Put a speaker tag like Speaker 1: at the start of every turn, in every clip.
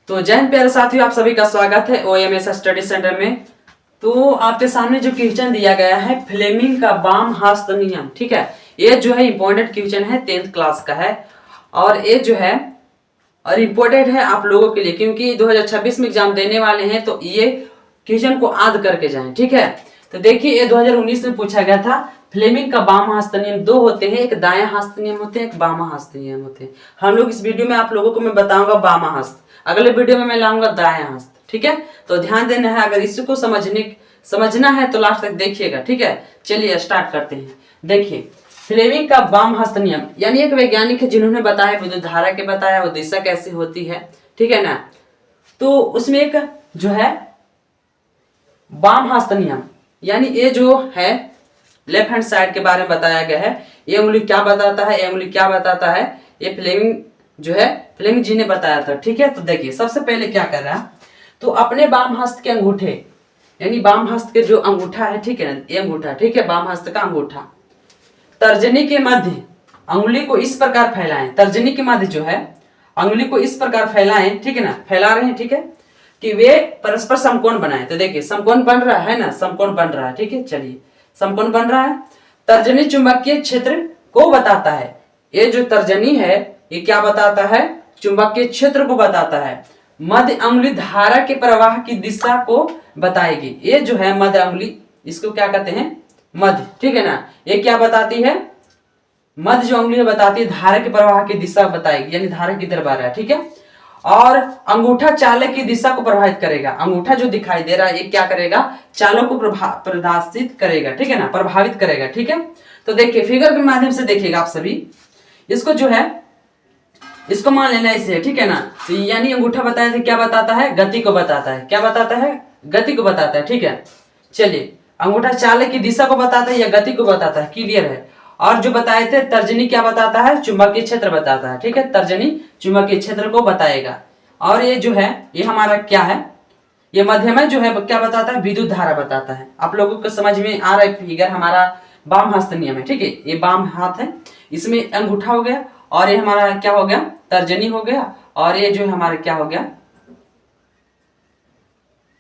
Speaker 1: तो जय हिंद प्यारे साथियों, आप सभी का स्वागत है OMS स्टडी सेंटर में। तो आपके सामने जो क्वेश्चन दिया गया है फ्लेमिंग का बाम हस्त नियम, ठीक है। ये जो है इंपॉर्टेंट क्वेश्चन है, 10th क्लास का है और ये जो है और इम्पोर्टेंट है आप लोगों के लिए, क्योंकि 2026 में एग्जाम देने वाले हैं। तो ये क्वेश्चन को याद करके जाएं, ठीक है। तो देखिए, ये 2019 में पूछा गया था। फ्लेमिंग का बाम हस्त नियम दो होते हैं, एक दायां हस्त नियम होते हैं, एक बामा हस्त नियम होते हैं। हम लोग इस वीडियो में आप लोगों को मैं बताऊंगा बामा हस्त, अगले वीडियो में मैं लाऊंगा दायां हस्त, ठीक है। तो ध्यान देना है, अगर इसको समझना है तो लास्ट तक देखिएगा, ठीक है। चलिए स्टार्ट करते हैं। देखिए, फ्लेमिंग का बाम हस्त नियम यानी एक वैज्ञानिक है जिन्होंने बताया, विद्युत धारा के बताया वो दिशा कैसे होती है, ठीक है ना। तो उसमें एक जो है बाम हस्त नियम यानी ये जो है लेफ्ट हैंड साइड के बारे में बताया गया है। ये उंगली क्या बताता है, ये उंगली क्या बताता है, ये फ्लेमिंग जो है फ्लेमिंग जी ने बताया था, ठीक है। तो देखिए, सबसे पहले क्या कर रहा है, तो अपने बाम हस्त के अंगूठे यानी बाम हस्त के जो अंगूठा है, ठीक है, ये अंगूठा, ठीक है, बाम हस्त का अंगूठा तर्जनी के मध्य अंगुली को इस प्रकार फैलाएं। तर्जनी के मध्य जो है अंगुली को इस प्रकार फैलाएं, ठीक है ना, फैला रहे हैं, ठीक है, कि वे परस्पर समकोण बनाएं। तो देखिए, समकोण बन रहा है ना, समकोण बन रहा है, ठीक है। चलिए, समकोण बन रहा है। तर्जनी चुंबकीय क्षेत्र को बताता है। ये जो तर्जनी है ये क्या बताता है, चुंबकीय क्षेत्र को बताता है। मध्य अंगुली धारा के प्रवाह की दिशा को बताएगी। ये जो है मध्य अंगुली, इसको क्या कहते हैं, मध्य, ठीक है ना। ये क्या बताती है, मध्य जो अंगुली बताती है धारा के प्रवाह की दिशा बताएगी, यानी धारा किधर बह रहा है, ठीक है। और अंगूठा चालक की दिशा को प्रभावित करेगा। अंगूठा जो दिखाई दे रहा है ये क्या करेगा, चालक को प्रदर्शित करेगा, ठीक है ना, प्रभावित करेगा, ठीक है। तो देखिए, फिगर के माध्यम से देखिएगा आप सभी। इसको जो है इसको मान लेना इसे, ठीक है ना। तो यानी अंगूठा बताया था, क्या बताता है, गति को बताता है। क्या बताता है, गति को बताता है, ठीक है। चलिए, अंगूठा चालक की दिशा को बताता है या गति को बताता है, क्लियर है। और जो बताए थे तर्जनी क्या बताता है, चुंबकीय क्षेत्र बताता है, ठीक है। तर्जनी चुंबकीय क्षेत्र को बताएगा। और ये जो है ये हमारा क्या है, ये मध्यम जो है क्या बताता है, विद्युत धारा बताता है। आप लोगों को समझ में आ रहा है, फिगर हमारा बाम हस्त नियम है, ठीक है। ये बाम हाथ है, इसमें अंगूठा हो गया और ये हमारा क्या हो गया, तर्जनी हो गया, और ये जो हमारा क्या हो गया,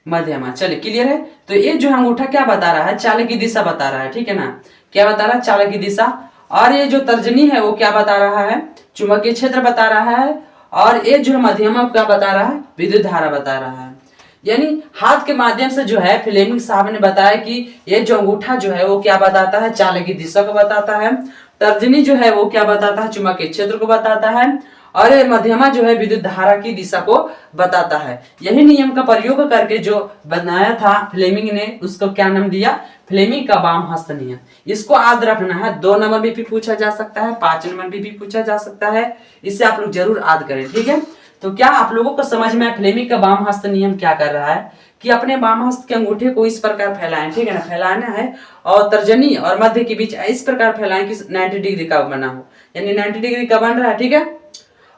Speaker 1: मध्यमा। चलिए, क्लियर है। तो ये जो अंगूठा क्या बता रहा है, चालक की दिशा बता रहा है, ठीक है ना। क्या बता रहा है, चालक की दिशा। और ये जो तर्जनी है वो क्या बता रहा है, चुंबकीय क्षेत्र बता रहा है। और ये जो मध्यमा क्या बता रहा है, विद्युत धारा बता रहा है। यानी हाथ के माध्यम से जो है फ्लेमिंग साहब ने बताया कि ये जो अंगूठा जो है वो क्या बताता है, चालक की दिशा को बताता है। तर्जनी जो है वो क्या बताता है, चुंबकीय क्षेत्र को बताता है। और ये मध्यमा जो है विद्युत धारा की दिशा को बताता है। यही नियम का प्रयोग करके जो बनाया था फ्लेमिंग ने, उसको क्या नाम दिया, फ्लेमिंग का बाम हस्त नियम। इसको याद रखना है, 2 नंबर में भी पूछा जा सकता है, 5 नंबर में भी पूछा जा सकता है। इससे आप लोग जरूर याद करें, ठीक है। तो क्या आप लोगों को समझ में फ्लेमिंग का बाम हस्त नियम क्या कर रहा है, कि अपने बाम हस्त के अंगूठे को इस प्रकार फैलाएं, ठीक है ना, फैलाना है। और तर्जनी और मध्य के बीच इस प्रकार फैलाएं कि 90 डिग्री का बना हो, यानी 90 डिग्री का बन रहा है, ठीक है।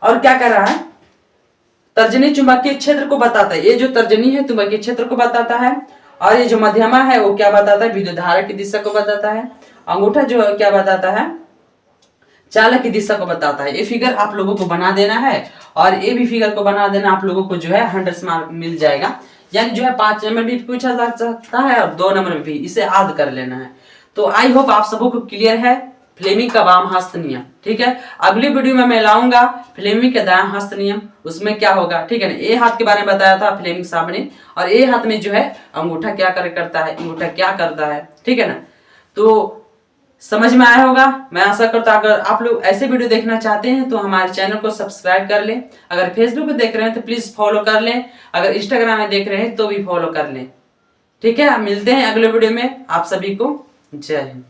Speaker 1: और क्या कर रहा है, तर्जनी चुंबकीय क्षेत्र को बताता है। ये जो तर्जनी है चुंबकीय क्षेत्र को बताता है। और ये जो मध्यमा है वो क्या बताता है, विद्युत धारा की दिशा को बताता है। अंगूठा जो है क्या बताता है, चालक की दिशा को बताता है। ये फिगर आप लोगों को बना देना है और ये भी फिगर को बना देना, आप लोगों को जो है 100 मार्क मिल जाएगा। यानी जो है 5 नंबर भी पूछा जा सकता है और 2 नंबर में भी, इसे याद कर लेना है। तो आई होप आप सबको क्लियर है फ्लेमिंग का बाम हस्त नियम, ठीक है। अगली वीडियो में मैं लाऊंगा फ्लेमिंग का दायां हस्त नियम, उसमें क्या होगा, ठीक है ना। ये हाथ के बारे में बताया था फ्लेमिंग साहब ने, और ये हाथ में जो है अंगूठा क्या करता है, अंगूठा क्या करता है, ठीक है ना। तो समझ में आया होगा, मैं आशा करता हूं। अगर आप लोग ऐसे वीडियो देखना चाहते हैं तो हमारे चैनल को सब्सक्राइब कर लें। अगर फेसबुक पे देख रहे हैं तो प्लीज फॉलो कर लें। अगर इंस्टाग्राम में देख रहे हैं तो भी फॉलो कर लें, ठीक है। मिलते हैं अगले वीडियो में। आप सभी को जय हिंद।